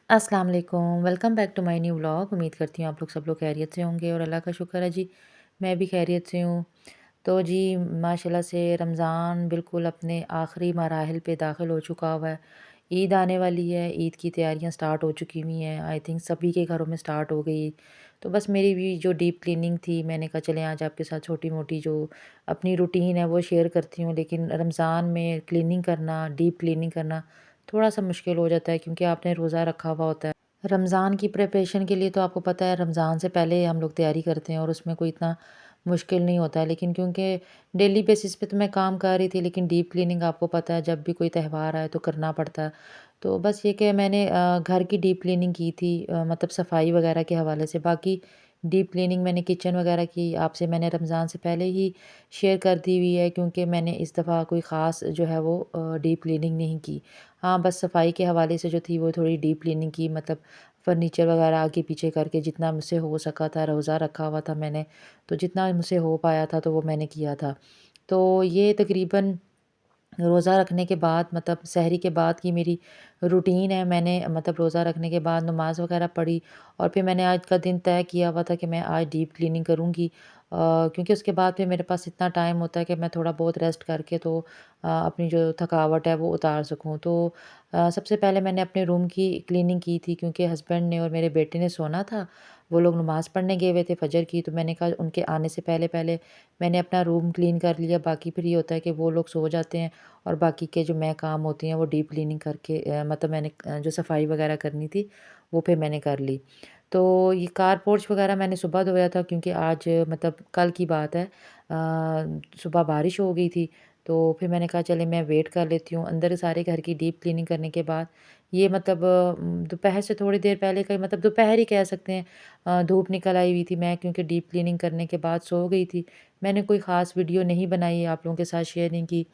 अस्सलाम वालेकुम, welcome back to my new vlog. उम्मीद करती हूँ आप लोग सब लोग खैरियत से होंगे और अल्लाह का शुक्र है जी, मैं भी खैरियत से हूँ। तो जी माशाल्लाह से रमज़ान बिल्कुल अपने आखिरी मराहिल पे दाखिल हो चुका हुआ है। ईद आने वाली है, ईद की तैयारियां स्टार्ट हो चुकी हुई हैं। आई थिंक सभी के घरों में स्टार्ट हो गई। तो बस मेरी भी जो डीप क्लीनिंग थी, मैंने कहा चलें आज आपके साथ छोटी-मोटी जो अपनी रूटीन है वो शेयर करती हूँ। लेकिन रमज़ान में क्लीनिंग करना, डीप क्लीनिंग करना थोड़ा-सा मुश्किल हो जाता है क्योंकि आपने रोज़ा रखा हुआ होता है। रमज़ान की प्रिपरेशन के लिए तो आपको पता है रमज़ान से पहले हम लोग तैयारी करते हैं और उसमें कोई इतना मुश्किल नहीं होता है। लेकिन क्योंकि डेली बेसिस पे तो मैं काम कर रही थी, लेकिन डीप क्लीनिंग आपको पता है जब भी कोई त्यौहार आए तो करना पड़ता है। तो बस ये कि मैंने घर की डीप क्लीनिंग की थी, मतलब सफाई वगैरह के हवाले से। बाकी डीप क्लीनिंग मैंने किचन वगैरह की आपसे मैंने रमज़ान से पहले ही शेयर कर दी हुई है, क्योंकि मैंने इस दफ़ा कोई ख़ास जो है वो डीप क्लीनिंग नहीं की। हाँ, बस सफाई के हवाले से जो थी वो थोड़ी डीप क्लीनिंग की, मतलब फर्नीचर वगैरह आगे पीछे करके जितना मुझसे हो सका था। रोज़ा रखा हुआ था मैंने, तो जितना मुझसे हो पाया था तो वो मैंने किया था। तो ये तकरीबन रोज़ा रखने के बाद, मतलब सहरी के बाद की मेरी रूटीन है। मैंने मतलब रोज़ा रखने के बाद नमाज़ वगैरह पढ़ी और फिर मैंने आज का दिन तय किया हुआ था कि मैं आज डीप क्लीनिंग करूँगी। क्योंकि उसके बाद फिर मेरे पास इतना टाइम होता है कि मैं थोड़ा बहुत रेस्ट करके तो अपनी जो थकावट है वो उतार सकूँ। तो सबसे पहले मैंने अपने रूम की क्लीनिंग की थी, क्योंकि हस्बैंड ने और मेरे बेटे ने सोना था। वो लोग नमाज़ पढ़ने गए हुए थे फ़जर की, तो मैंने कहा उनके आने से पहले-पहले मैंने अपना रूम क्लीन कर लिया। बाकी फिर ये होता है कि वो लोग सो जाते हैं और बाकी के जो मैं काम होती हैं वो डीप क्लीनिंग करके मतलब मैंने जो सफाई वगैरह करनी थी वो फिर मैंने कर ली। तो ये कार पोर्च वगैरह मैंने सुबह धोया था, क्योंकि आज मतलब कल की बात है, सुबह बारिश हो गई थी। तो फिर मैंने कहा चले मैं वेट कर लेती हूँ। अंदर सारे घर की डीप क्लीनिंग करने के बाद ये मतलब दोपहर से थोड़ी देर पहले का मतलब दोपहर ही कह सकते हैं, धूप निकल आई हुई थी। मैं क्योंकि डीप क्लीनिंग करने के बाद सो गई थी। मैंने कोई ख़ास वीडियो नहीं बनाई, आप लोगों के साथ शेयर नहीं की।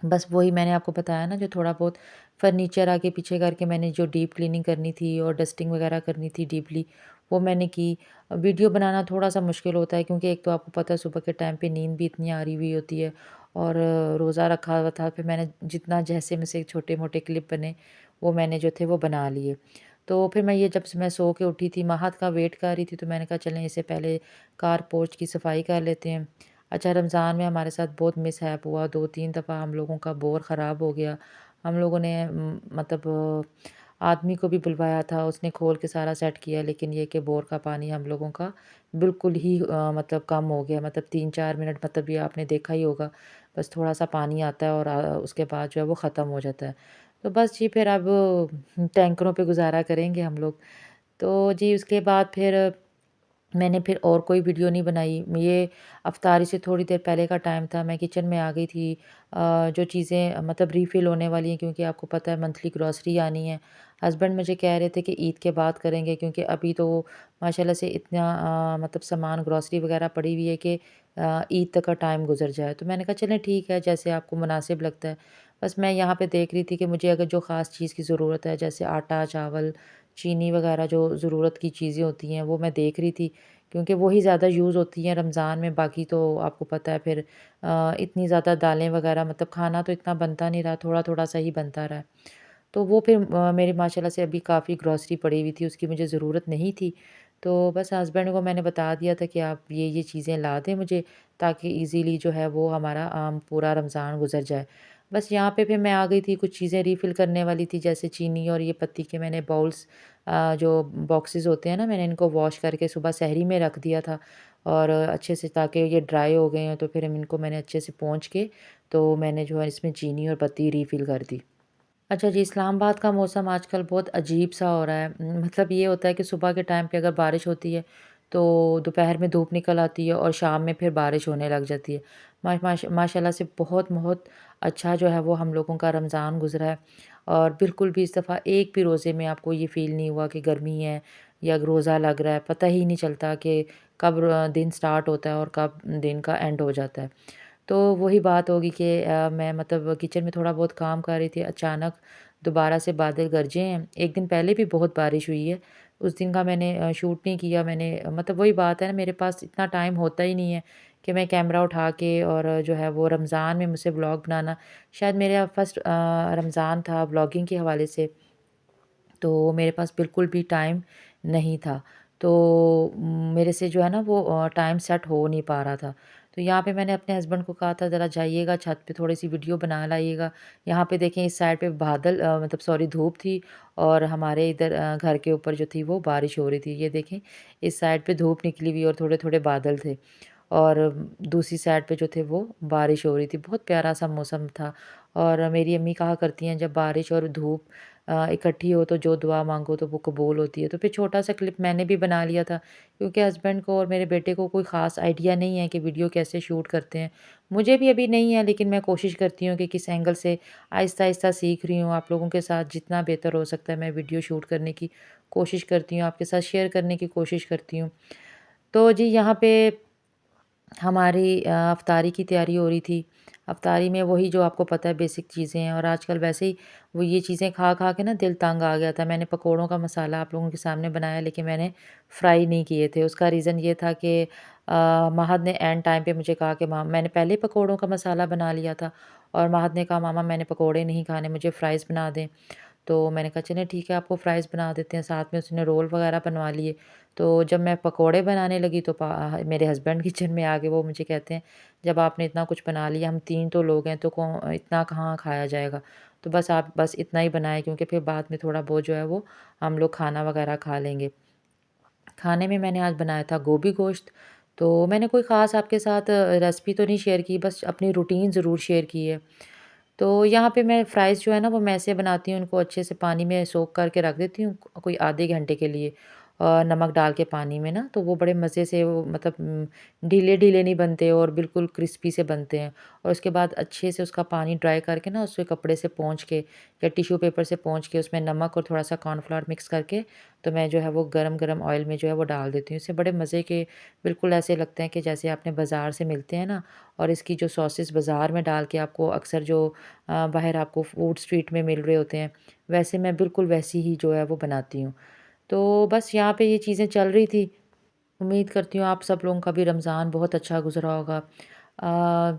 बस वही मैंने आपको बताया ना, जो थोड़ा बहुत फर्नीचर आगे पीछे करके मैंने जो डीप क्लीनिंग करनी थी और डस्टिंग वगैरह करनी थी डीपली, वो मैंने की। वीडियो बनाना थोड़ा-सा मुश्किल होता है, क्योंकि एक तो आपको पता है सुबह के टाइम पे नींद भी इतनी आ रही हुई होती है और रोज़ा रखा हुआ था। फिर मैंने जितना जैसे मुझसे छोटे-मोटे क्लिप बने, वो मैंने जो थे वो बना लिए। तो फिर मैं ये जब से मैं सो के उठी थी, महत का वेट कर रही थी, तो मैंने कहा चलें इससे पहले कार पोर्च की सफाई कर लेते हैं। अच्छा, रमज़ान में हमारे साथ बहुत मिसहैप हुआ, 2-3 दफ़ा हम लोगों का बोर ख़राब हो गया। हम लोगों ने मतलब आदमी को भी बुलवाया था, उसने खोल के सारा सेट किया, लेकिन ये कि बोर का पानी हम लोगों का बिल्कुल ही मतलब कम हो गया। मतलब 3-4 मिनट, मतलब ये आपने देखा ही होगा, बस थोड़ा-सा पानी आता है और उसके बाद जो है वो ख़त्म हो जाता है। तो बस जी फिर अब टैंकरों पे गुज़ारा करेंगे हम लोग। तो जी उसके बाद फिर मैंने फिर और कोई वीडियो नहीं बनाई। ये अफ़्तारी से थोड़ी देर पहले का टाइम था, मैं किचन में आ गई थी। जो चीज़ें मतलब रीफ़िल होने वाली हैं, क्योंकि आपको पता है मंथली ग्रॉसरी आनी है। हस्बैंड मुझे कह रहे थे कि ईद के बाद करेंगे, क्योंकि अभी तो माशाल्लाह से इतना मतलब सामान ग्रॉसरी वग़ैरह पड़ी हुई है कि ईद तक का टाइम गुज़र जाए। तो मैंने कहा चलें ठीक है, जैसे आपको मुनासिब लगता है। बस मैं यहाँ पे देख रही थी कि मुझे अगर जो ख़ास चीज़ की ज़रूरत है, जैसे आटा, चावल, चीनी वग़ैरह जो ज़रूरत की चीज़ें होती हैं, वो मैं देख रही थी, क्योंकि वही ज़्यादा यूज़ होती हैं रमज़ान में। बाकी तो आपको पता है फिर इतनी ज़्यादा दालें वग़ैरह, मतलब खाना तो इतना बनता नहीं रहा, थोड़ा-थोड़ा सा ही बनता रहा। तो वो फिर मेरे माशाल्लाह से अभी काफ़ी ग्रॉसरी पड़ी हुई थी, उसकी मुझे ज़रूरत नहीं थी। तो बस हस्बैंड को मैंने बता दिया था कि आप ये चीज़ें ला दें मुझे, ताकि ईज़िली जो है वो हमारा पूरा रमज़ान गुज़र जाए। बस यहाँ पे फिर मैं आ गई थी, कुछ चीज़ें रीफ़िल करने वाली थी, जैसे चीनी और ये पत्ती के मैंने बाउल्स, जो बॉक्सेस होते हैं ना, मैंने इनको वॉश करके सुबह सहरी में रख दिया था और अच्छे से, ताकि ये ड्राई हो गए हैं। तो फिर इनको मैंने अच्छे से पोंछ के, तो मैंने जो है इसमें चीनी और पत्ती रीफ़िल कर दी। अच्छा जी, इस्लामाबाद का मौसम आजकल बहुत अजीब-सा हो रहा है। मतलब ये होता है कि सुबह के टाइम पे अगर बारिश होती है, तो दोपहर में धूप निकल आती है और शाम में फिर बारिश होने लग जाती है। माशाल्लाह से बहुत बहुत अच्छा जो है वो हम लोगों का रमज़ान गुज़रा है और बिल्कुल भी इस दफ़ा एक भी रोज़े में आपको ये फ़ील नहीं हुआ कि गर्मी है या रोज़ा लग रहा है। पता ही नहीं चलता कि कब दिन स्टार्ट होता है और कब दिन का एंड हो जाता है। तो वही बात होगी कि मैं मतलब किचन में थोड़ा बहुत काम कर रही थी, अचानक दोबारा से बादल गरजे हैं। एक दिन पहले भी बहुत बारिश हुई है, उस दिन का मैंने शूट नहीं किया। मैंने मतलब वही बात है ना, मेरे पास इतना टाइम होता ही नहीं है कि मैं कैमरा उठा के और जो है वो रमज़ान में मुझसे व्लॉग बनाना, शायद मेरा फर्स्ट रमज़ान था व्लॉगिंग के हवाले से। तो मेरे पास बिल्कुल भी टाइम नहीं था। तो मेरे से जो है ना वो टाइम सेट हो नहीं पा रहा था। तो यहाँ पे मैंने अपने हस्बैंड को कहा था ज़रा जाइएगा छत पे थोड़ी-सी वीडियो बना लाइएगा। यहाँ पे देखें इस साइड पे बादल मतलब सॉरी धूप थी और हमारे इधर घर के ऊपर जो थी वो बारिश हो रही थी। ये देखें इस साइड पे धूप निकली हुई और थोड़े-थोड़े बादल थे। और दूसरी साइड पे जो थे वो बारिश हो रही थी। बहुत प्यारा-सा मौसम था और मेरी अम्मी कहा करती हैं जब बारिश और धूप इकट्ठी हो तो जो दुआ माँगो तो वो कबूल होती है। तो फिर छोटा-सा क्लिप मैंने भी बना लिया था क्योंकि हस्बैंड को और मेरे बेटे को कोई ख़ास आइडिया नहीं है कि वीडियो कैसे शूट करते हैं। मुझे भी अभी नहीं है लेकिन मैं कोशिश करती हूँ कि किस एंगल से आहिस्ता-आहिस्ता सीख रही हूँ। आप लोगों के साथ जितना बेहतर हो सकता है मैं वीडियो शूट करने की कोशिश करती हूँ, आपके साथ शेयर करने की कोशिश करती हूँ। तो जी यहाँ पे हमारी इफ्तारी की तैयारी हो रही थी। इफ्तारी में वही जो आपको पता है बेसिक चीज़ें हैं और आजकल वैसे ही वो ये चीज़ें खा-खा के ना दिल तंग आ गया था। मैंने पकोड़ों का मसाला आप लोगों के सामने बनाया लेकिन मैंने फ्राई नहीं किए थे। उसका रीज़न ये था कि महद ने एंड टाइम पे मुझे कहा कि मैंने पहले ही पकोड़ों का मसाला बना लिया था और महद ने कहा मामा मैंने पकोड़े नहीं खाने मुझे फ्राइज़ बना दें। तो मैंने कहा चलें ठीक है आपको फ्राइज़ बना देते हैं, साथ में उसने रोल वगैरह बनवा लिए। तो जब मैं पकोड़े बनाने लगी तो मेरे हस्बैंड किचन में आ गए, वो मुझे कहते हैं जब आपने इतना कुछ बना लिया हम 3 तो लोग हैं तो इतना कहाँ खाया जाएगा। तो बस आप बस इतना ही बनाएँ क्योंकि फिर बाद में थोड़ा बहुत जो है वो हम लोग खाना वगैरह खा लेंगे। खाने में मैंने आज बनाया था गोभी गोश्त। तो मैंने कोई ख़ास आपके साथ रेसिपी तो नहीं शेयर की, बस अपनी रूटीन ज़रूर शेयर की है। तो यहाँ पे मैं फ्राइज़ जो है ना वो मैं ऐसे बनाती हूँ, उनको अच्छे से पानी में सोक करके रख देती हूँ कोई आधे घंटे के लिए नमक डाल के पानी में ना, तो वो बड़े मज़े से वो मतलब ढीले-ढीले नहीं बनते और बिल्कुल क्रिस्पी से बनते हैं। और उसके बाद अच्छे से उसका पानी ड्राई करके ना उससे कपड़े से पोंछ के या टिश्यू पेपर से पोंछ के उसमें नमक और थोड़ा-सा कॉर्नफ्लोर मिक्स करके तो मैं जो है वो गरम-गरम ऑयल में जो है वो डाल देती हूँ। इससे बड़े मज़े के बिल्कुल ऐसे लगते हैं कि जैसे आपने बाज़ार से मिलते हैं ना। और इसकी जो सॉसेस बाज़ार में डाल के आपको अक्सर जो बाहर आपको फूड स्ट्रीट में मिल रहे होते हैं, वैसे मैं बिल्कुल वैसी ही जो है वो बनाती हूँ। तो बस यहाँ पे ये चीज़ें चल रही थी। उम्मीद करती हूँ आप सब लोगों का भी रमज़ान बहुत अच्छा गुज़रा होगा।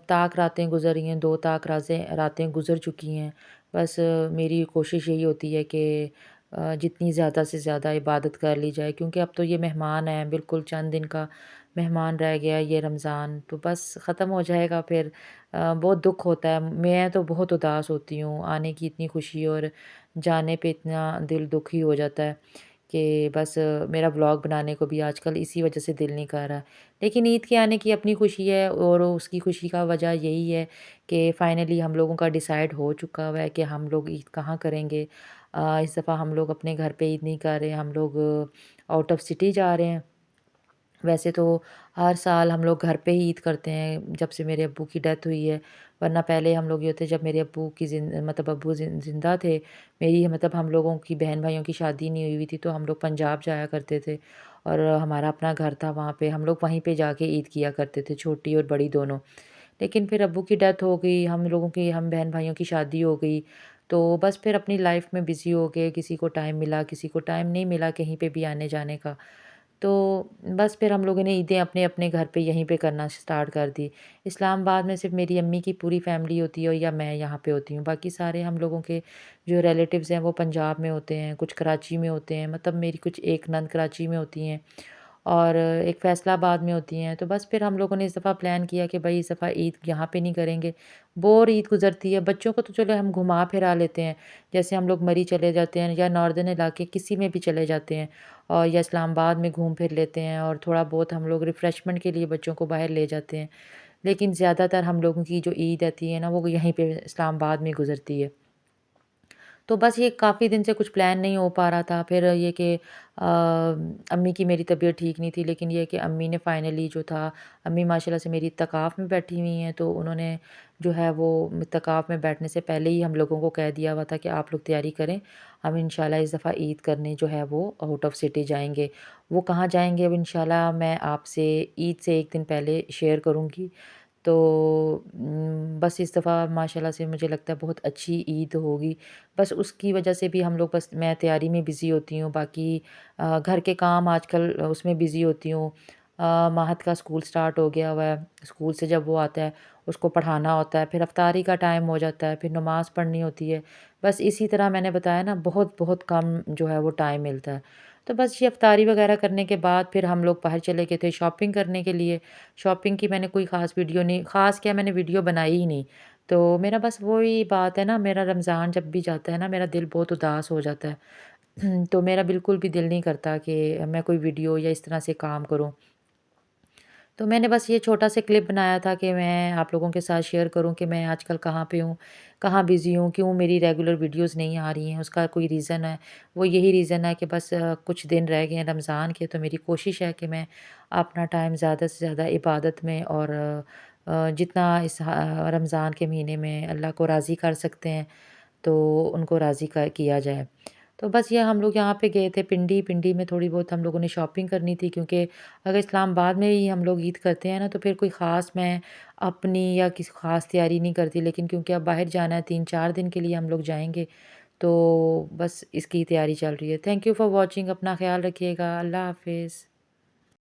ताक रातें गुज़री हैं, 2 ताक राज़ें रातें गुज़र चुकी हैं। बस मेरी कोशिश यही होती है कि जितनी ज़्यादा से ज़्यादा इबादत कर ली जाए क्योंकि अब तो ये मेहमान हैं, बिल्कुल चंद दिन का मेहमान रह गया है ये रमज़ान, तो बस ख़त्म हो जाएगा फिर। बहुत दुःख होता है, मैं तो बहुत उदास होती हूँ, आने की इतनी खुशी और जाने पे इतना दिल दुखी हो जाता है। कि बस मेरा व्लॉग बनाने को भी आजकल इसी वजह से दिल नहीं कर रहा। लेकिन ईद के आने की अपनी खुशी है और उसकी खुशी का वजह यही है कि फाइनली हम लोगों का डिसाइड हो चुका हुआ है कि हम लोग ईद कहाँ करेंगे। इस दफ़ा हम लोग अपने घर पे ईद नहीं कर रहे, हम लोग आउट ऑफ सिटी जा रहे हैं। वैसे तो हर साल हम लोग घर पे ही ईद करते हैं जब से मेरे अब्बू की डेथ हुई है। वरना पहले हम लोग ये होते जब मेरे अब्बू की मतलब अब्बू ज़िंदा थे, मेरी मतलब हम लोगों की बहन-भाइयों की शादी नहीं हुई हुई थी तो हम लोग पंजाब जाया करते थे और हमारा अपना घर था वहाँ पे, हम लोग वहीं पे जाके ईद किया करते थे, छोटी और बड़ी दोनों। लेकिन फिर अब्बू की डेथ हो गई, हम बहन-भाइयों की शादी हो गई, तो बस फिर अपनी लाइफ़ में बिज़ी हो गए, किसी को टाइम मिला, किसी को टाइम नहीं मिला कहीं पे भी आने-जाने का। तो बस फिर हम लोगों ने ईदें अपने-अपने घर पे यहीं पे करना स्टार्ट कर दी। इस्लामाबाद में सिर्फ़ मेरी अम्मी की पूरी फ़ैमिली होती है या मैं यहाँ पे होती हूँ। बाकी सारे हम लोगों के जो रिलेटिव्स हैं वो पंजाब में होते हैं, कुछ कराची में होते हैं, मतलब मेरी कुछ एक नंद कराची में होती हैं और एक फ़ैसलाबाद में होती हैं। तो बस फिर हम लोगों ने इस दफ़ा प्लान किया कि भई इस दफ़ा ईद यहाँ पे नहीं करेंगे, बोर ईद गुज़रती है। बच्चों को तो चलो हम घुमा-फिरा लेते हैं, जैसे हम लोग मरी चले जाते हैं या नॉर्दर्न इलाके किसी में भी चले जाते हैं और या इस्लामाबाद में घूम फिर लेते हैं और थोड़ा बहुत हम लोग रिफ़्रेशमेंट के लिए बच्चों को बाहर ले जाते हैं। लेकिन ज़्यादातर हम लोगों की जो ईद रहती है ना, वो यहीं पे इस्लामाबाद में गुज़रती है। तो बस ये काफ़ी दिन से कुछ प्लान नहीं हो पा रहा था। फिर ये कि अम्मी की मेरी तबीयत ठीक नहीं थी, लेकिन ये है कि अम्मी ने फाइनली जो था अम्मी माशाल्लाह से मेरी इत्तेकाफ़ में बैठी हुई हैं, तो उन्होंने जो है वो इत्तेकाफ़ में बैठने से पहले ही हम लोगों को कह दिया हुआ था कि आप लोग तैयारी करें, हम इंशाल्लाह इस दफ़ा ईद करने जो है वो आउट ऑफ सिटी जाएँगे। वो कहाँ जाएँगे अब इंशाल्लाह मैं आपसे ईद से 1 दिन पहले शेयर करूँगी। तो बस इस दफ़ा माशाल्लाह से मुझे लगता है बहुत अच्छी ईद होगी। बस उसकी वजह से भी हम लोग बस मैं तैयारी में बिज़ी होती हूँ, बाकी घर के काम आजकल उसमें बिज़ी होती हूँ महत का स्कूल स्टार्ट हो गया हुआ है। स्कूल से जब वो आता है, उसको पढ़ाना होता है, फिर इफ्तारी का टाइम हो जाता है, फिर नमाज़ पढ़नी होती है। बस इसी तरह मैंने बताया ना, बहुत बहुत कम जो है वो टाइम मिलता है। तो बस ये इफ्तारी वगैरह करने के बाद फिर हम लोग बाहर चले गए थे शॉपिंग करने के लिए। शॉपिंग की मैंने कोई ख़ास वीडियो नहीं, ख़ास क्या, मैंने वीडियो बनाई ही नहीं। तो मेरा बस वही बात है ना, मेरा रमज़ान जब भी जाता है ना, मेरा दिल बहुत उदास हो जाता है। तो मेरा बिल्कुल भी दिल नहीं करता कि मैं कोई वीडियो या इस तरह से काम करूँ। तो मैंने बस ये छोटा सा क्लिप बनाया था कि मैं आप लोगों के साथ शेयर करूं कि मैं आजकल कहाँ पे हूँ, कहाँ बिज़ी हूँ, क्यों मेरी रेगुलर वीडियोस नहीं आ रही हैं। उसका कोई रीज़न है, वो यही रीज़न है कि बस कुछ दिन रह गए हैं रमज़ान के, तो मेरी कोशिश है कि मैं अपना टाइम ज़्यादा से ज़्यादा इबादत में और जितना इस रमज़ान के महीने में अल्लाह को राज़ी कर सकते हैं, तो उनको राज़ी किया जाए। तो बस ये हम लोग यहाँ पे गए थे पिंडी, पिंडी में थोड़ी बहुत हम लोगों ने शॉपिंग करनी थी, क्योंकि अगर इस्लामाबाद में ही हम लोग ईद करते हैं ना, तो फिर कोई ख़ास मैं अपनी या किसी ख़ास तैयारी नहीं करती। लेकिन क्योंकि अब बाहर जाना है, 3-4 दिन के लिए हम लोग जाएँगे, तो बस इसकी तैयारी चल रही है। थैंक यू फॉर वॉचिंग, अपना ख़्याल रखिएगा। अल्लाह हाफ़िज़।